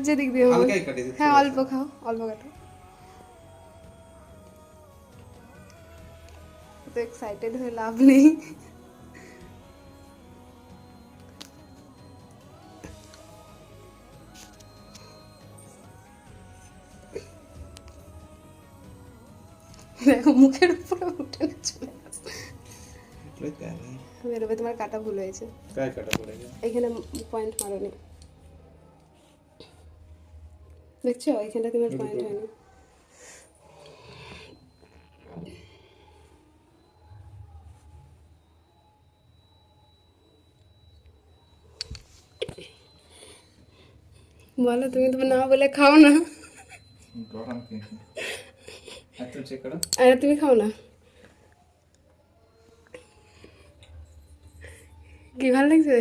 যেদিক দিয়ে হালকাই কাটি দিচ্ছি। হ্যাঁ অল্প খাও, অল্প কাটো। তো এক্সাইটেড হয়ে লাভ নেই। দেখো মুখের উপরে উঠে চলে আসছে। বেরোবে, তোমার কাটা ভুল হয়েছে, গায়ে কাটা পড়ে গেছে। এখানে পয়েন্ট মারোনি, দেখছো এখানটা তোমার পয়েন্ট হয়নি। বলো, তুমি তো না বলে খাও না। গরম কি এত চেক করো। আরে তুমি খাও না, কি ভালো লাগছে?